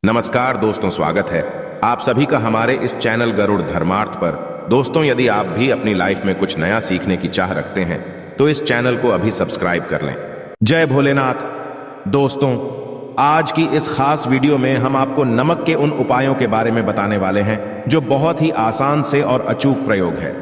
नमस्कार दोस्तों, स्वागत है आप सभी का हमारे इस चैनल गरुड़ धर्मार्थ पर। दोस्तों, यदि आप भी अपनी लाइफ में कुछ नया सीखने की चाह रखते हैं तो इस चैनल को अभी सब्सक्राइब कर लें। जय भोलेनाथ। दोस्तों, आज की इस खास वीडियो में हम आपको नमक के उन उपायों के बारे में बताने वाले हैं जो बहुत ही आसान से और अचूक प्रयोग है।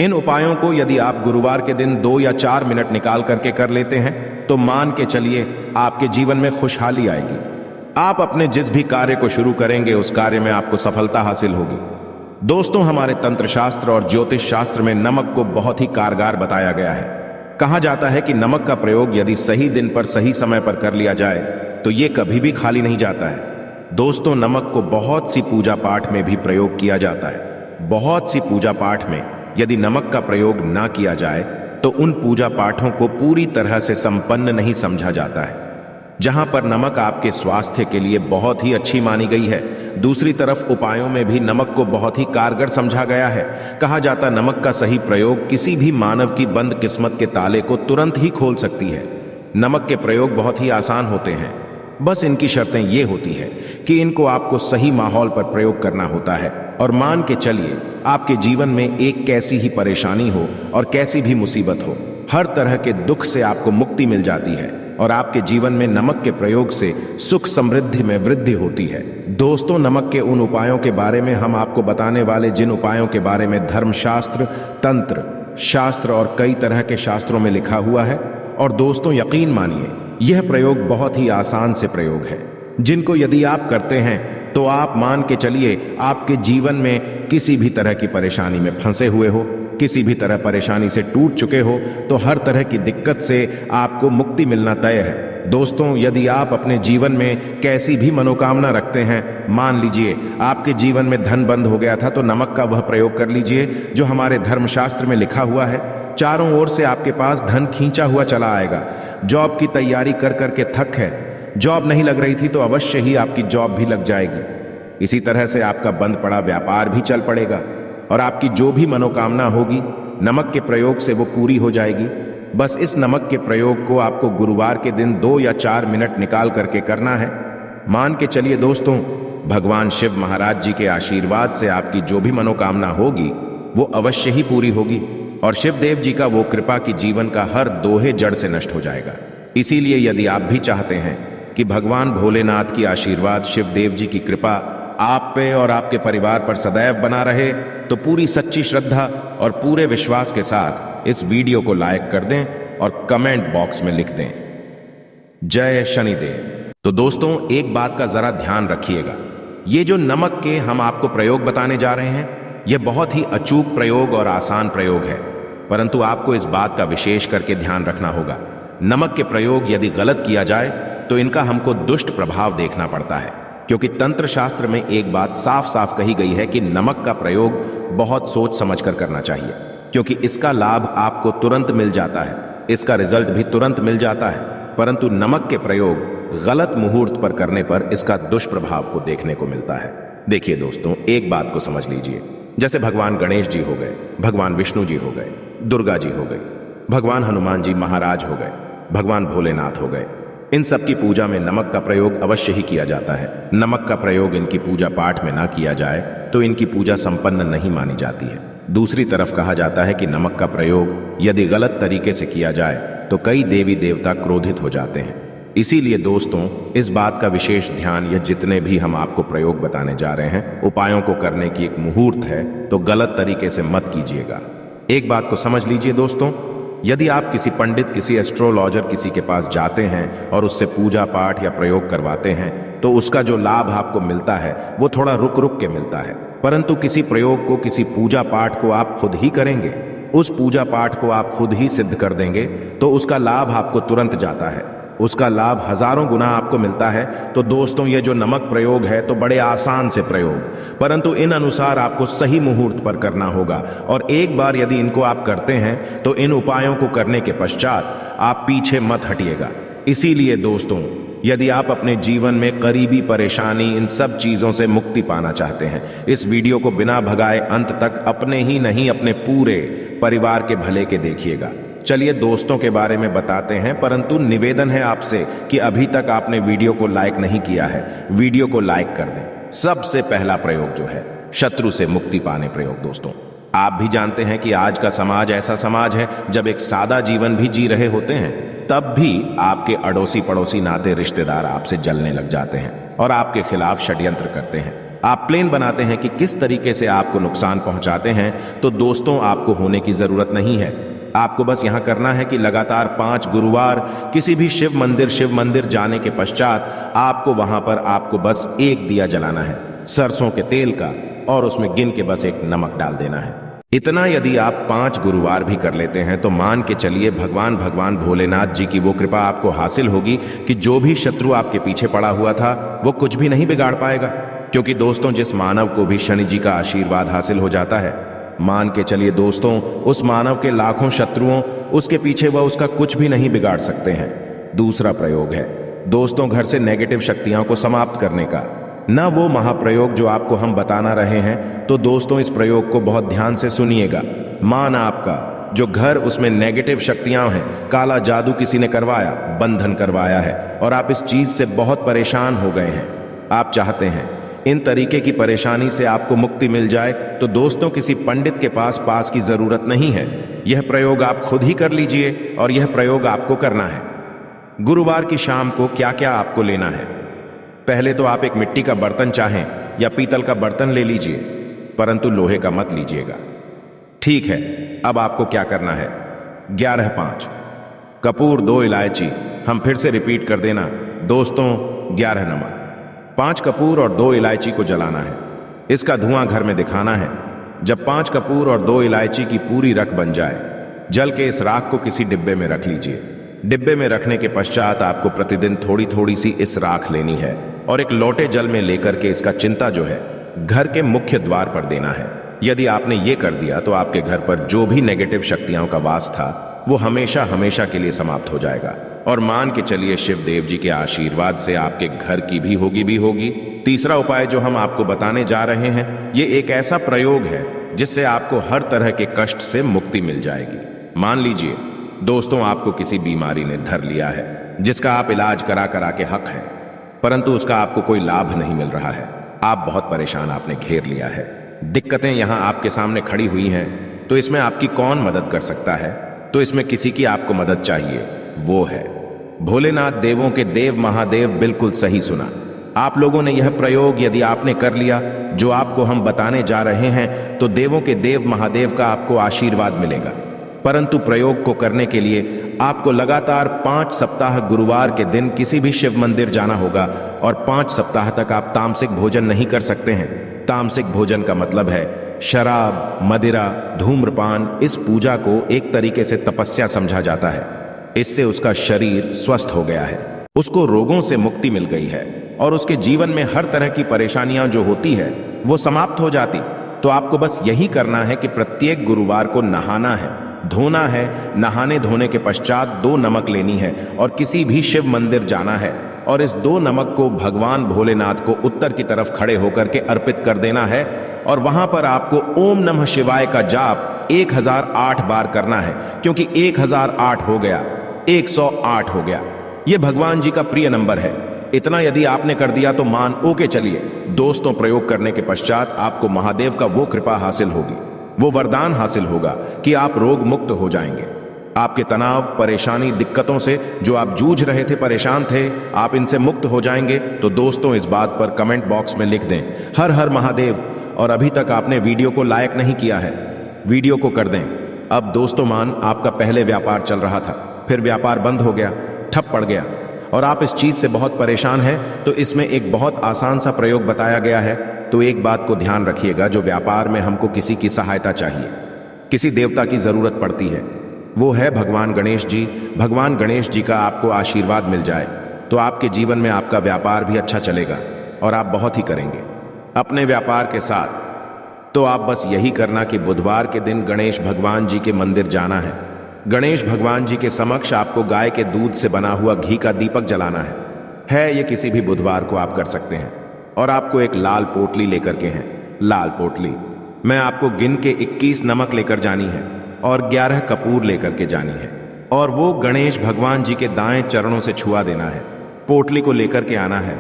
इन उपायों को यदि आप गुरुवार के दिन 2 या 4 मिनट निकाल करके कर लेते हैं तो मान के चलिए आपके जीवन में खुशहाली आएगी। आप अपने जिस भी कार्य को शुरू करेंगे उस कार्य में आपको सफलता हासिल होगी। दोस्तों, हमारे तंत्र शास्त्र और ज्योतिष शास्त्र में नमक को बहुत ही कारगर बताया गया है। कहा जाता है कि नमक का प्रयोग यदि सही दिन पर सही समय पर कर लिया जाए तो ये कभी भी खाली नहीं जाता है। दोस्तों, नमक को बहुत सी पूजा पाठ में भी प्रयोग किया जाता है। बहुत सी पूजा पाठ में यदि नमक का प्रयोग ना किया जाए तो उन पूजा पाठों को पूरी तरह से संपन्न नहीं समझा जाता है। जहां पर नमक आपके स्वास्थ्य के लिए बहुत ही अच्छी मानी गई है, दूसरी तरफ उपायों में भी नमक को बहुत ही कारगर समझा गया है। कहा जाता नमक का सही प्रयोग किसी भी मानव की बंद किस्मत के ताले को तुरंत ही खोल सकती है। नमक के प्रयोग बहुत ही आसान होते हैं, बस इनकी शर्तें ये होती है कि इनको आपको सही माहौल पर प्रयोग करना होता है। और मान के चलिए आपके जीवन में एक कैसी ही परेशानी हो और कैसी भी मुसीबत हो, हर तरह के दुख से आपको मुक्ति मिल जाती है और आपके जीवन में नमक के प्रयोग से सुख समृद्धि में वृद्धि होती है। दोस्तों, नमक के उन उपायों के बारे में हम आपको बताने वाले जिन उपायों के बारे में धर्मशास्त्र, तंत्र शास्त्र और कई तरह के शास्त्रों में लिखा हुआ है। और दोस्तों, यकीन मानिए यह प्रयोग बहुत ही आसान से प्रयोग है, जिनको यदि आप करते हैं तो आप मान के चलिए आपके जीवन में किसी भी तरह की परेशानी में फंसे हुए हो, किसी भी तरह परेशानी से टूट चुके हो तो हर तरह की दिक्कत से आपको मुक्ति मिलना तय है। दोस्तों, यदि आप अपने जीवन में कैसी भी मनोकामना रखते हैं, मान लीजिए आपके जीवन में धन बंद हो गया था तो नमक का वह प्रयोग कर लीजिए जो हमारे धर्मशास्त्र में लिखा हुआ है। चारों ओर से आपके पास धन खींचा हुआ चला आएगा। जॉब की तैयारी कर करके थक है, जॉब नहीं लग रही थी तो अवश्य ही आपकी जॉब भी लग जाएगी। इसी तरह से आपका बंद पड़ा व्यापार भी चल पड़ेगा और आपकी जो भी मनोकामना होगी नमक के प्रयोग से वो पूरी हो जाएगी। बस इस नमक के प्रयोग को आपको गुरुवार के दिन 2 या 4 मिनट निकाल करके करना है। मान के चलिए दोस्तों, भगवान शिव महाराज जी के आशीर्वाद से आपकी जो भी मनोकामना होगी वो अवश्य ही पूरी होगी और शिव देव जी का वो कृपा की जीवन का हर दोहे जड़ से नष्ट हो जाएगा। इसीलिए यदि आप भी चाहते हैं कि भगवान भोलेनाथ की आशीर्वाद, शिव देव जी की कृपा आप पे और आपके परिवार पर सदैव बना रहे तो पूरी सच्ची श्रद्धा और पूरे विश्वास के साथ इस वीडियो को लाइक कर दें और कमेंट बॉक्स में लिख दें, जय शनिदेव। तो दोस्तों, एक बात का जरा ध्यान रखिएगा, ये जो नमक के हम आपको प्रयोग बताने जा रहे हैं यह बहुत ही अचूक प्रयोग और आसान प्रयोग है, परंतु आपको इस बात का विशेष करके ध्यान रखना होगा। नमक के प्रयोग यदि गलत किया जाए तो इनका हमको दुष्ट प्रभाव देखना पड़ता है, क्योंकि तंत्र शास्त्र में एक बात साफ साफ कही गई है कि नमक का प्रयोग बहुत सोच समझकर करना चाहिए, क्योंकि इसका लाभ आपको तुरंत मिल जाता है, इसका रिजल्ट भी तुरंत मिल जाता है। परंतु नमक के प्रयोग गलत मुहूर्त पर करने पर इसका दुष्प्रभाव को देखने को मिलता है। देखिए दोस्तों, एक बात को समझ लीजिए, जैसे भगवान गणेश जी हो गए, भगवान विष्णु जी हो गए, दुर्गा जी हो गई, भगवान हनुमान जी महाराज हो गए, भगवान भोलेनाथ हो गए, इन सब की पूजा में नमक का प्रयोग अवश्य ही किया जाता है। नमक का प्रयोग इनकी पूजा पाठ में ना किया जाए तो इनकी पूजा संपन्न नहीं मानी जाती है। दूसरी तरफ कहा जाता है कि नमक का प्रयोग यदि गलत तरीके से किया जाए तो कई देवी देवता क्रोधित हो जाते हैं। इसीलिए दोस्तों, इस बात का विशेष ध्यान, यह जितने भी हम आपको प्रयोग बताने जा रहे हैं, उपायों को करने की एक मुहूर्त है तो गलत तरीके से मत कीजिएगा। एक बात को समझ लीजिए दोस्तों, यदि आप किसी पंडित, किसी एस्ट्रोलॉजर किसी के पास जाते हैं और उससे पूजा पाठ या प्रयोग करवाते हैं तो उसका जो लाभ आपको मिलता है वो थोड़ा रुक रुक के मिलता है। परंतु किसी प्रयोग को, किसी पूजा पाठ को आप खुद ही करेंगे, उस पूजा पाठ को आप खुद ही सिद्ध कर देंगे तो उसका लाभ आपको तुरंत जाता है, उसका लाभ हजारों गुना आपको मिलता है। तो दोस्तों, ये जो नमक प्रयोग है तो बड़े आसान से प्रयोग, परंतु इन अनुसार आपको सही मुहूर्त पर करना होगा। और एक बार यदि इनको आप करते हैं तो इन उपायों को करने के पश्चात आप पीछे मत हटिएगा। इसीलिए दोस्तों, यदि आप अपने जीवन में करीबी परेशानी, इन सब चीजों से मुक्ति पाना चाहते हैं, इस वीडियो को बिना भगाए अंत तक अपने ही नहीं अपने पूरे परिवार के भले के देखिएगा। चलिए दोस्तों के बारे में बताते हैं, परंतु निवेदन है आपसे कि अभी तक आपने वीडियो को लाइक नहीं किया है, वीडियो को लाइक कर दें। सबसे पहला प्रयोग जो है शत्रु से मुक्ति पाने प्रयोग। दोस्तों आप भी जानते हैं कि आज का समाज ऐसा समाज है जब एक सादा जीवन भी जी रहे होते हैं तब भी आपके अड़ोसी पड़ोसी नाते रिश्तेदार आपसे जलने लग जाते हैं और आपके खिलाफ षड्यंत्र करते हैं। आप प्लान बनाते हैं कि किस तरीके से आपको नुकसान पहुंचाते हैं। तो दोस्तों आपको होने की जरूरत नहीं है। आपको बस यहां करना है कि लगातार 5 गुरुवार किसी भी शिव मंदिर जाने के पश्चात आपको वहां पर आपको बस एक दिया जलाना है सरसों के तेल का, और उसमें गिन के बस एक नमक डाल देना है। इतना यदि आप 5 गुरुवार भी कर लेते हैं तो मान के चलिए भगवान भोलेनाथ जी की वो कृपा आपको हासिल होगी कि जो भी शत्रु आपके पीछे पड़ा हुआ था वो कुछ भी नहीं बिगाड़ पाएगा। क्योंकि दोस्तों जिस मानव को भी शनि जी का आशीर्वाद हासिल हो जाता है, मान के चलिए दोस्तों उस मानव के लाखों शत्रुओं उसके पीछे वह उसका कुछ भी नहीं बिगाड़ सकते हैं। दूसरा प्रयोग है दोस्तों घर से नेगेटिव शक्तियों को समाप्त करने का, ना वो महाप्रयोग जो आपको हम बताना रहे हैं। तो दोस्तों इस प्रयोग को बहुत ध्यान से सुनिएगा। मान आपका जो घर उसमें नेगेटिव शक्तियां हैं, काला जादू किसी ने करवाया, बंधन करवाया है और आप इस चीज से बहुत परेशान हो गए हैं। आप चाहते हैं इन तरीके की परेशानी से आपको मुक्ति मिल जाए, तो दोस्तों किसी पंडित के पास की जरूरत नहीं है। यह प्रयोग आप खुद ही कर लीजिए और यह प्रयोग आपको करना है। गुरुवार की शाम को क्या क्या आपको लेना है? पहले तो आप एक मिट्टी का बर्तन चाहें या पीतल का बर्तन ले लीजिए, परंतु लोहे का मत लीजिएगा। ठीक है, अब आपको क्या करना है? 11/5 कपूर, 2 इलायची। हम फिर से रिपीट कर देना दोस्तों, 11 नमक, 5 कपूर और 2 इलायची को जलाना है। इसका धुआं घर में दिखाना है। जब 5 कपूर और 2 इलायची की पूरी रख बन जाए, जल के इस राख को किसी डिब्बे में रख लीजिए। डिब्बे में रखने के पश्चात आपको प्रतिदिन थोड़ी थोड़ी सी इस राख लेनी है और एक लोटे जल में लेकर के इसका चिंता जो है घर के मुख्य द्वार पर देना है। यदि आपने ये कर दिया तो आपके घर पर जो भी नेगेटिव शक्तियों का वास था वो हमेशा हमेशा के लिए समाप्त हो जाएगा। और मान के चलिए शिव देव जी के आशीर्वाद से आपके घर की भी होगी। तीसरा उपाय जो हम आपको बताने जा रहे हैं, ये एक ऐसा प्रयोग है जिससे आपको हर तरह के कष्ट से मुक्ति मिल जाएगी। मान लीजिए दोस्तों आपको किसी बीमारी ने धर लिया है जिसका आप इलाज करा के हक है, परंतु उसका आपको कोई लाभ नहीं मिल रहा है। आप बहुत परेशान, आपने घेर लिया है, दिक्कतें यहां आपके सामने खड़ी हुई हैं। तो इसमें आपकी कौन मदद कर सकता है? तो इसमें किसी की आपको मदद चाहिए, वो है भोलेनाथ, देवों के देव महादेव। बिल्कुल सही सुना आप लोगों ने। यह प्रयोग यदि आपने कर लिया जो आपको हम बताने जा रहे हैं, तो देवों के देव महादेव का आपको आशीर्वाद मिलेगा। परंतु प्रयोग को करने के लिए आपको लगातार 5 सप्ताह गुरुवार के दिन किसी भी शिव मंदिर जाना होगा और 5 सप्ताह तक आप तामसिक भोजन नहीं कर सकते हैं। तामसिक भोजन का मतलब है शराब, मदिरा, धूम्रपान। इस पूजा को एक तरीके से तपस्या समझा जाता है। इससे उसका शरीर स्वस्थ हो गया है, उसको रोगों से मुक्ति मिल गई है और उसके जीवन में हर तरह की परेशानियां जो होती है वो समाप्त हो जाती। तो आपको बस यही करना है कि प्रत्येक गुरुवार को नहाना है, धोना है। नहाने धोने के पश्चात 2 नमक लेनी है और किसी भी शिव मंदिर जाना है और इस 2 नमक को भगवान भोलेनाथ को उत्तर की तरफ खड़े होकर के अर्पित कर देना है। और वहां पर आपको ओम नमः शिवाय का जाप 1008 बार करना है, क्योंकि 1008 हो गया, 108 हो गया। यह भगवान जी का प्रिय नंबर है। इतना यदि आपने कर दिया तो मान ओके चलिए दोस्तों, प्रयोग करने के पश्चात आपको महादेव का वो कृपा हासिल होगी, वो वरदान हासिल होगा कि आप रोग मुक्त हो जाएंगे। आपके तनाव, परेशानी, दिक्कतों से जो आप जूझ रहे थे, परेशान थे, आप इनसे मुक्त हो जाएंगे। तो दोस्तों इस बात पर कमेंट बॉक्स में लिख दें हर हर महादेव। और अभी तक आपने वीडियो को लाइक नहीं किया है, वीडियो को कर दें। अब दोस्तों मान आपका पहले व्यापार चल रहा था, फिर व्यापार बंद हो गया, ठप पड़ गया और आप इस चीज से बहुत परेशान हैं, तो इसमें एक बहुत आसान सा प्रयोग बताया गया है। तो एक बात को ध्यान रखिएगा, जो व्यापार में हमको किसी की सहायता चाहिए, किसी देवता की जरूरत पड़ती है, वो है भगवान गणेश जी। भगवान गणेश जी का आपको आशीर्वाद मिल जाए तो आपके जीवन में आपका व्यापार भी अच्छा चलेगा और आप बहुत ही करेंगे अपने व्यापार के साथ। तो आप बस यही करना कि बुधवार के दिन गणेश भगवान जी के मंदिर जाना है। गणेश भगवान जी के समक्ष आपको गाय के दूध से बना हुआ घी का दीपक जलाना है। ये किसी भी बुधवार को आप कर सकते हैं। और आपको एक लाल पोटली लेकर के हैं, लाल पोटली में आपको गिन के 21 नमक लेकर जानी है और 11 कपूर लेकर के जानी है। और वो गणेश भगवान जी के दाएं चरणों से छुआ देना है। पोटली को लेकर के आना है,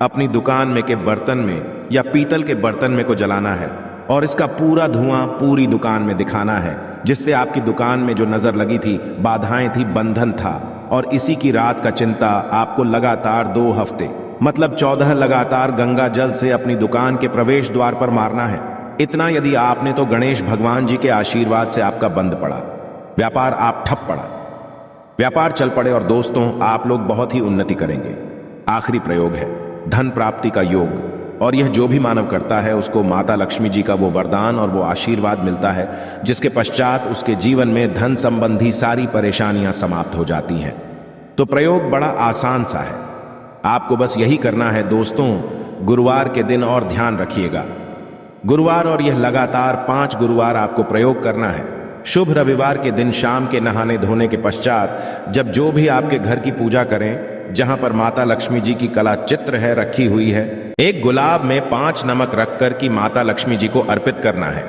अपनी दुकान में के बर्तन में या पीतल के बर्तन में को जलाना है और इसका पूरा धुआं पूरी दुकान में दिखाना है, जिससे आपकी दुकान में जो नजर लगी थी, बाधाएं थी, बंधन था। और इसी की रात का चिंता आपको लगातार 2 हफ्ते मतलब 14 लगातार गंगा जल से अपनी दुकान के प्रवेश द्वार पर मारना है। इतना यदि आपने तो गणेश भगवान जी के आशीर्वाद से आपका बंद पड़ा, व्यापार आप ठप पड़ा, व्यापार चल पड़े और दोस्तों आप लोग बहुत ही उन्नति करेंगे। आखिरी प्रयोग है धन प्राप्ति का योग, और यह जो भी मानव करता है उसको माता लक्ष्मी जी का वो वरदान और वो आशीर्वाद मिलता है, जिसके पश्चात उसके जीवन में धन संबंधी सारी परेशानियां समाप्त हो जाती हैं। तो प्रयोग बड़ा आसान सा है, आपको बस यही करना है दोस्तों। गुरुवार के दिन और ध्यान रखिएगा, गुरुवार और यह लगातार 5 गुरुवार आपको प्रयोग करना है। शुभ रविवार के दिन शाम के नहाने धोने के पश्चात जब जो भी आपके घर की पूजा करें, जहां पर माता लक्ष्मी जी की कला चित्र है रखी हुई है, एक गुलाब में 5 नमक रखकर की माता लक्ष्मी जी को अर्पित करना है।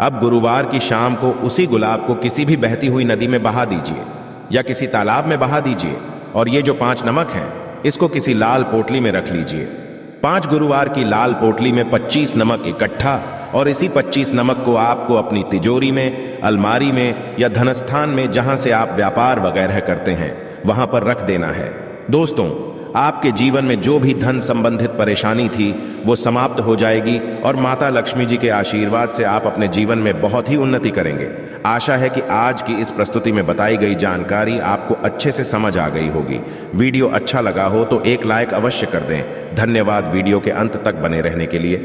अब गुरुवार की शाम को उसी गुलाब को किसी भी बहती हुई नदी में बहा दीजिए या किसी तालाब में बहा दीजिए, और ये जो 5 नमक हैं इसको किसी लाल पोटली में रख लीजिए। 5 गुरुवार की लाल पोटली में 25 नमक इकट्ठा, और इसी 25 नमक को आपको अपनी तिजोरी में, अलमारी में या धनस्थान में, जहां से आप व्यापार वगैरह करते हैं, वहां पर रख देना है। दोस्तों, आपके जीवन में जो भी धन संबंधित परेशानी थी वो समाप्त हो जाएगी और माता लक्ष्मी जी के आशीर्वाद से आप अपने जीवन में बहुत ही उन्नति करेंगे। आशा है कि आज की इस प्रस्तुति में बताई गई जानकारी आपको अच्छे से समझ आ गई होगी। वीडियो अच्छा लगा हो तो एक लाइक अवश्य कर दें। धन्यवाद वीडियो के अंत तक बने रहने के लिए।